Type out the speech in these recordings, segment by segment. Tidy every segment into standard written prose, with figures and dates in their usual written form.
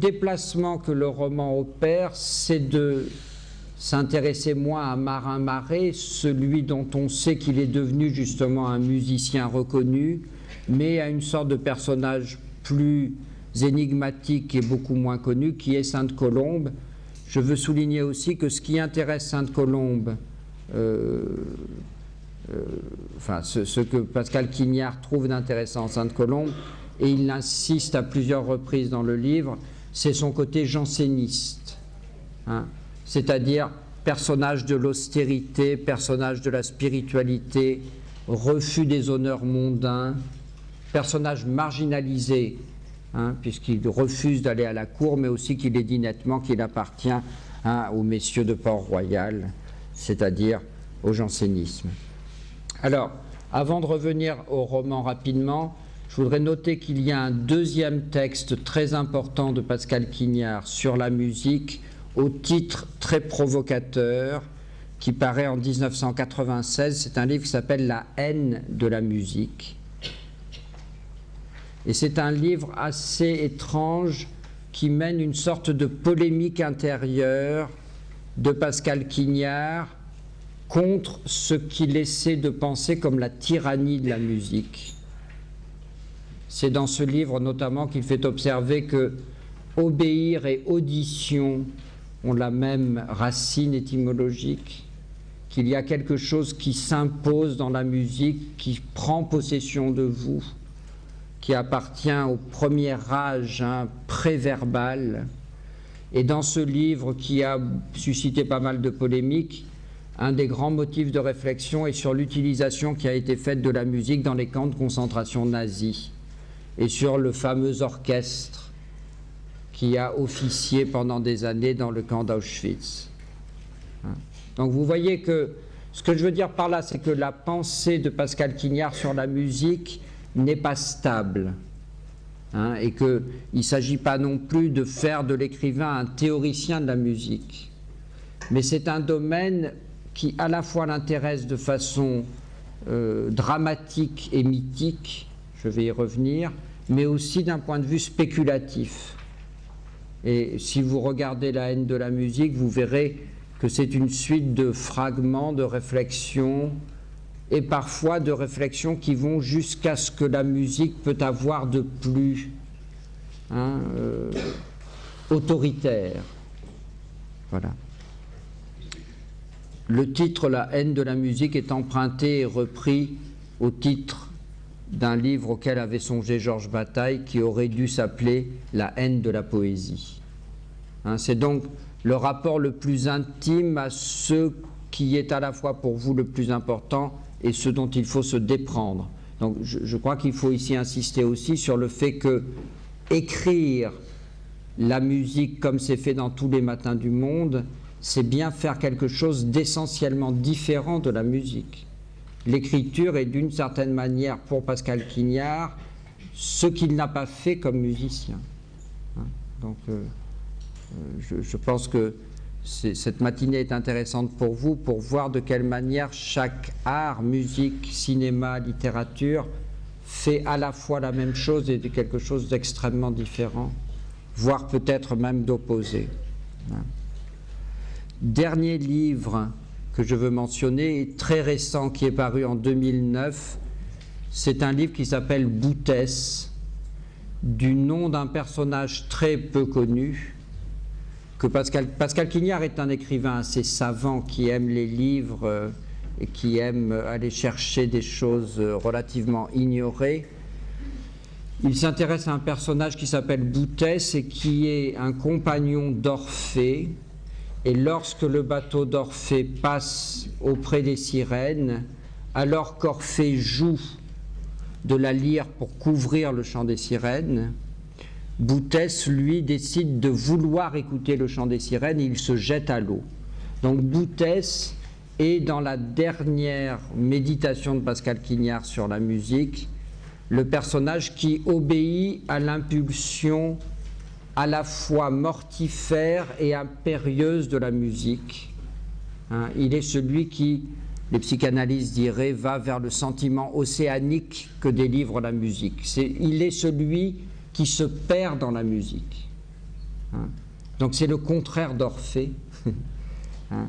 déplacement que le roman opère, c'est de s'intéresser moins à Marin Marais, celui dont on sait qu'il est devenu justement un musicien reconnu, mais à une sorte de personnage plus énigmatique et beaucoup moins connu, qui est Sainte-Colombe. Je veux souligner aussi que ce qui intéresse Sainte-Colombe, ce que Pascal Quignard trouve d'intéressant en Sainte-Colombe, et il insiste à plusieurs reprises dans le livre, c'est son côté janséniste, hein, c'est-à-dire personnage de l'austérité, personnage de la spiritualité, refus des honneurs mondains, personnage marginalisé, hein, puisqu'il refuse d'aller à la cour, mais aussi qu'il est dit nettement qu'il appartient, hein, aux messieurs de Port-Royal, c'est-à-dire au jansénisme. Alors, avant de revenir au roman rapidement, je voudrais noter qu'il y a un deuxième texte très important de Pascal Quignard sur la musique, au titre très provocateur, qui paraît en 1996. C'est un livre qui s'appelle « La haine de la musique ». Et c'est un livre assez étrange qui mène une sorte de polémique intérieure de Pascal Quignard contre ce qu'il essaie de penser comme la tyrannie de la musique. C'est dans ce livre notamment qu'il fait observer que obéir et audition ont la même racine étymologique, qu'il y a quelque chose qui s'impose dans la musique, qui prend possession de vous, qui appartient au premier âge, hein, préverbal. Et dans ce livre qui a suscité pas mal de polémiques, un des grands motifs de réflexion est sur l'utilisation qui a été faite de la musique dans les camps de concentration nazis et sur le fameux orchestre qui a officié pendant des années dans le camp d'Auschwitz. Donc vous voyez que ce que je veux dire par là, c'est que la pensée de Pascal Quignard sur la musique n'est pas stable, hein, et qu'il ne s'agit pas non plus de faire de l'écrivain un théoricien de la musique, mais c'est un domaine qui à la fois l'intéresse de façon dramatique et mythique, je vais y revenir, mais aussi d'un point de vue spéculatif. Et si vous regardez La haine de la musique, vous verrez que c'est une suite de fragments, de réflexions, et parfois de réflexions qui vont jusqu'à ce que la musique peut avoir de plus, hein, autoritaire. Voilà. Le titre « La haine de la musique » est emprunté et repris au titre d'un livre auquel avait songé Georges Bataille, qui aurait dû s'appeler « La haine de la poésie ». Hein, c'est donc le rapport le plus intime à ce qui est à la fois pour vous le plus important et ce dont il faut se déprendre. Donc je crois qu'il faut ici insister aussi sur le fait que écrire la musique comme c'est fait dans Tous les matins du monde, c'est bien faire quelque chose d'essentiellement différent de la musique. L'écriture est d'une certaine manière pour Pascal Quignard ce qu'il n'a pas fait comme musicien. Hein, donc je pense que cette matinée est intéressante pour vous, pour voir de quelle manière chaque art, musique, cinéma, littérature fait à la fois la même chose et quelque chose d'extrêmement différent, voire peut-être même d'opposé. Dernier livre que je veux mentionner, très récent, qui est paru en 2009, c'est un livre qui s'appelle Boutès, du nom d'un personnage très peu connu, que Pascal Quignard est un écrivain assez savant qui aime les livres et qui aime aller chercher des choses relativement ignorées. Il s'intéresse à un personnage qui s'appelle Boutès et qui est un compagnon d'Orphée. Et lorsque le bateau d'Orphée passe auprès des sirènes, alors qu'Orphée joue de la lyre pour couvrir le chant des sirènes, Boutès, lui, décide de vouloir écouter le chant des sirènes et il se jette à l'eau. Donc Boutès est, dans la dernière méditation de Pascal Quignard sur la musique, le personnage qui obéit à l'impulsion à la fois mortifère et impérieuse de la musique. Hein, il est celui qui, les psychanalystes diraient, va vers le sentiment océanique que délivre la musique. Il est celui qui se perd dans la musique. hein. Donc c'est le contraire d'Orphée. Hein.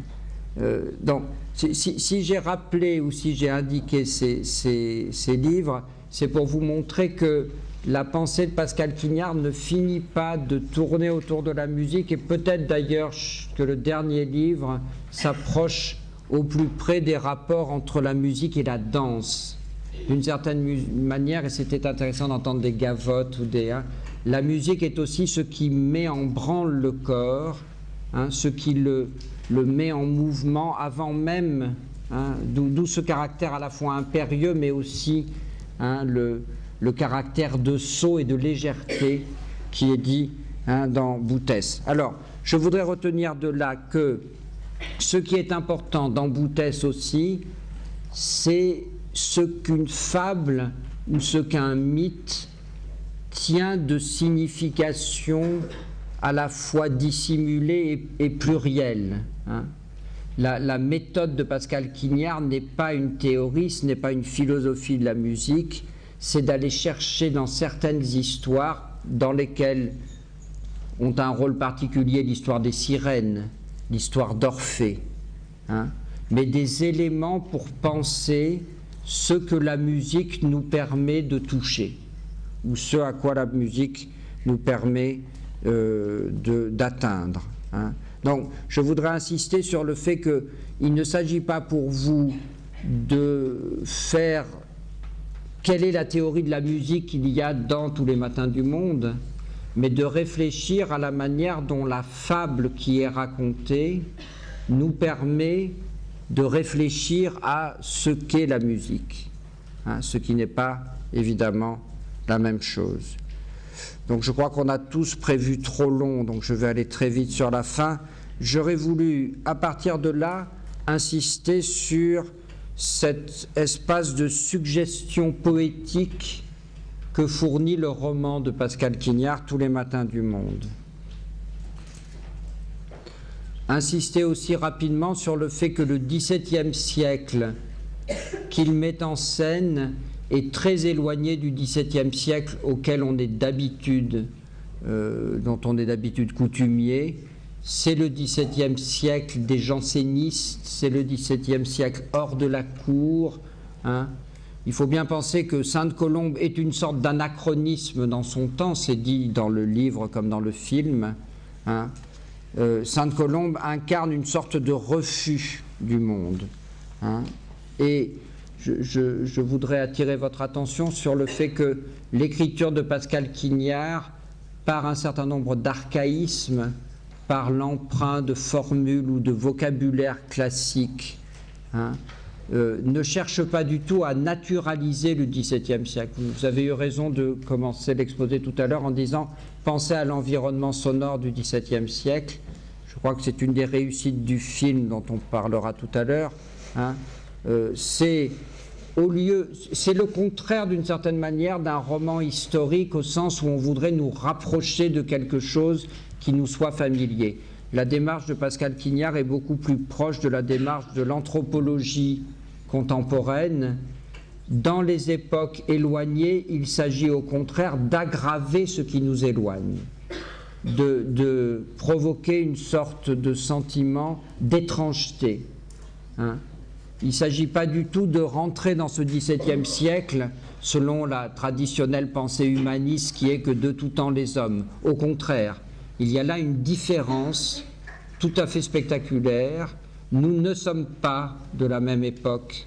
Donc si j'ai rappelé ou si j'ai indiqué ces livres, c'est pour vous montrer que la pensée de Pascal Quignard ne finit pas de tourner autour de la musique, et peut-être d'ailleurs que le dernier livre s'approche au plus près des rapports entre la musique et la danse. D'une certaine manière, et c'était intéressant d'entendre des gavottes ou des... Hein, la musique est aussi ce qui met en branle le corps, hein, ce qui le met en mouvement avant même, hein, d'où ce caractère à la fois impérieux mais aussi, hein, le caractère de saut et de légèreté qui est dit, hein, dans Boutès. Alors, je voudrais retenir de là que ce qui est important dans Boutès aussi, c'est ce qu'une fable ou ce qu'un mythe tient de signification à la fois dissimulée et plurielle. Hein. La méthode de Pascal Quignard n'est pas une théorie, ce n'est pas une philosophie de la musique, c'est d'aller chercher dans certaines histoires dans lesquelles ont un rôle particulier l'histoire des sirènes, l'histoire d'Orphée, hein, mais des éléments pour penser ce que la musique nous permet de toucher, ou ce à quoi la musique nous permet d'atteindre. Hein. Donc, je voudrais insister sur le fait qu'il ne s'agit pas pour vous de faire quelle est la théorie de la musique qu'il y a dans Tous les matins du monde, mais de réfléchir à la manière dont la fable qui est racontée nous permet de réfléchir à ce qu'est la musique, hein, ce qui n'est pas évidemment la même chose. Donc je crois qu'on a tous prévu trop long, donc je vais aller très vite sur la fin. J'aurais voulu, à partir de là, insister sur cet espace de suggestion poétique que fournit le roman de Pascal Quignard, Tous les matins du monde. Insister aussi rapidement sur le fait que le XVIIe siècle qu'il met en scène est très éloigné du XVIIe siècle auquel on est d'habitude, dont on est d'habitude coutumier. C'est le XVIIe siècle des jansénistes, c'est le XVIIe siècle hors de la cour. Hein. Il faut bien penser que Sainte-Colombe est une sorte d'anachronisme dans son temps, c'est dit dans le livre comme dans le film. Hein. Sainte-Colombe incarne une sorte de refus du monde. Hein. Et je voudrais attirer votre attention sur le fait que l'écriture de Pascal Quignard, par un certain nombre d'archaïsmes, par l'emprunt de formules ou de vocabulaire classique, hein, ne cherche pas du tout à naturaliser le XVIIe siècle. Vous avez eu raison de commencer l'exposé tout à l'heure en disant « Pensez à l'environnement sonore du XVIIe siècle ». Je crois que c'est une des réussites du film dont on parlera tout à l'heure. Hein. C'est le contraire d'une certaine manière d'un roman historique au sens où on voudrait nous rapprocher de quelque chose qui nous soit familier. La démarche de Pascal Quignard est beaucoup plus proche de la démarche de l'anthropologie contemporaine. Dans les époques éloignées, il s'agit au contraire d'aggraver ce qui nous éloigne, de provoquer une sorte de sentiment d'étrangeté. Hein. Il ne s'agit pas du tout de rentrer dans ce XVIIe siècle selon la traditionnelle pensée humaniste qui est que de tout temps les hommes. Au contraire, il y a là une différence tout à fait spectaculaire. Nous ne sommes pas de la même époque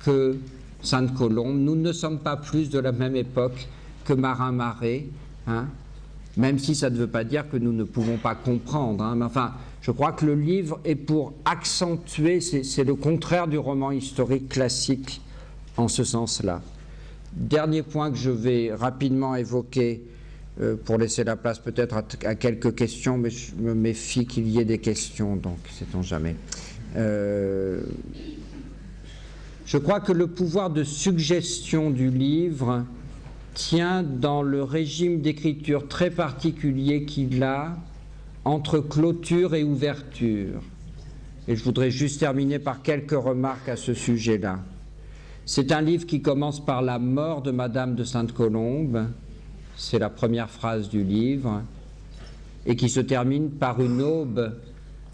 que Sainte-Colombe, nous ne sommes pas plus de la même époque que Marin-Marais, hein, même si ça ne veut pas dire que nous ne pouvons pas comprendre. Hein, mais enfin, je crois que le livre est pour accentuer, c'est le contraire du roman historique classique en ce sens-là. Dernier point que je vais rapidement évoquer pour laisser la place peut-être à quelques questions, mais je me méfie qu'il y ait des questions, donc sait-on jamais. Je crois que le pouvoir de suggestion du livre tient dans le régime d'écriture très particulier qu'il a entre clôture et ouverture. Et je voudrais juste terminer par quelques remarques à ce sujet-là. C'est un livre qui commence par la mort de Madame de Sainte-Colombe, c'est la première phrase du livre, et qui se termine par une aube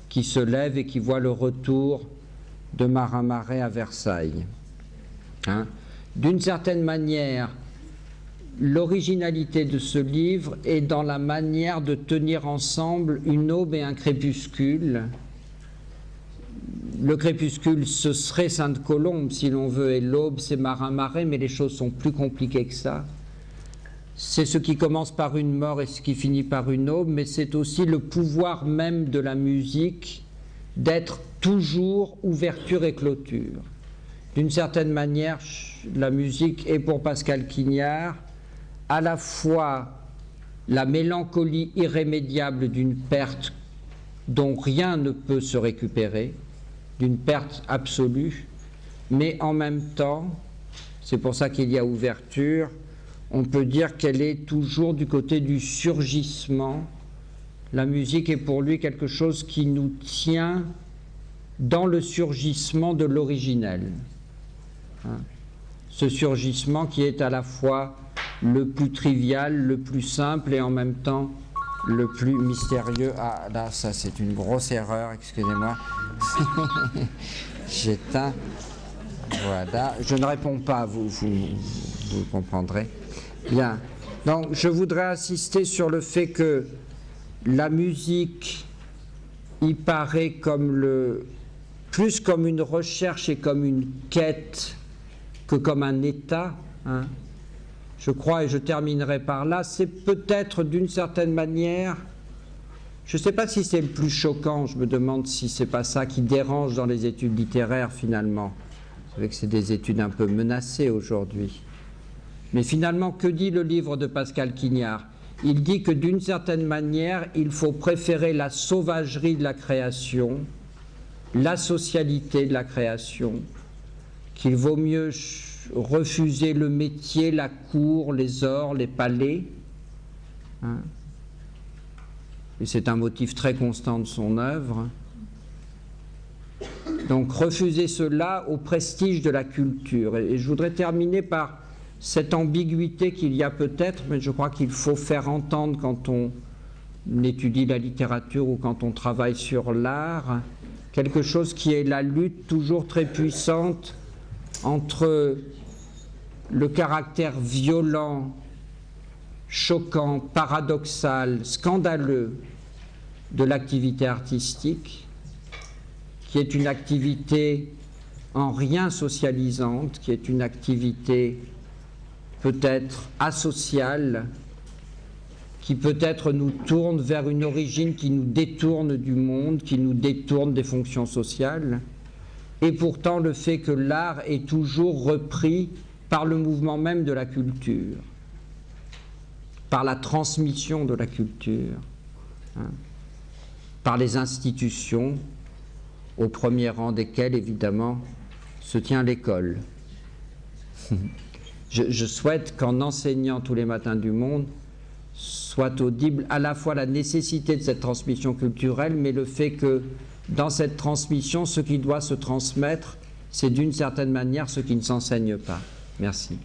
qui se lève et qui voit le retour de Marin Marais à Versailles. Hein? D'une certaine manière, l'originalité de ce livre est dans la manière de tenir ensemble une aube et un crépuscule. Le crépuscule, ce serait Sainte-Colombe, si l'on veut, et l'aube, c'est Marin Marais, mais les choses sont plus compliquées que ça. C'est ce qui commence par une mort et ce qui finit par une aube, mais c'est aussi le pouvoir même de la musique d'être toujours ouverture et clôture. D'une certaine manière, la musique est pour Pascal Quignard à la fois la mélancolie irrémédiable d'une perte dont rien ne peut se récupérer, d'une perte absolue, mais en même temps, c'est pour ça qu'il y a ouverture, on peut dire qu'elle est toujours du côté du surgissement. La musique est pour lui quelque chose qui nous tient dans le surgissement de l'originel. Hein? Ce surgissement qui est à la fois le plus trivial, le plus simple et en même temps le plus mystérieux. Ah là, ça c'est une grosse erreur, excusez-moi. J'éteins. Voilà, je ne réponds pas, vous comprendrez. Bien, donc je voudrais insister sur le fait que la musique y paraît comme plus comme une recherche et comme une quête que comme un état. Hein. Je crois, et je terminerai par là, c'est peut-être d'une certaine manière, je ne sais pas si c'est le plus choquant, je me demande si c'est pas ça qui dérange dans les études littéraires finalement. Vous savez que c'est des études un peu menacées aujourd'hui. Mais finalement, que dit le livre de Pascal Quignard? Il dit que d'une certaine manière, il faut préférer la sauvagerie de la création, la socialité de la création, qu'il vaut mieux refuser le métier, la cour, les ors, les palais. Hein? Et c'est un motif très constant de son œuvre. Donc refuser cela au prestige de la culture. Et je voudrais terminer par cette ambiguïté qu'il y a peut-être, mais je crois qu'il faut faire entendre quand on étudie la littérature ou quand on travaille sur l'art, quelque chose qui est la lutte toujours très puissante entre le caractère violent, choquant, paradoxal, scandaleux de l'activité artistique, qui est une activité en rien socialisante, qui est une activité peut-être asociale, qui peut-être nous tourne vers une origine qui nous détourne du monde, qui nous détourne des fonctions sociales, et pourtant le fait que l'art est toujours repris par le mouvement même de la culture, par la transmission de la culture, hein, par les institutions, au premier rang desquelles, évidemment, se tient l'école. Je souhaite qu'en enseignant tous les matins du monde, soit audible à la fois la nécessité de cette transmission culturelle, mais le fait que dans cette transmission, ce qui doit se transmettre, c'est d'une certaine manière ce qui ne s'enseigne pas. Merci.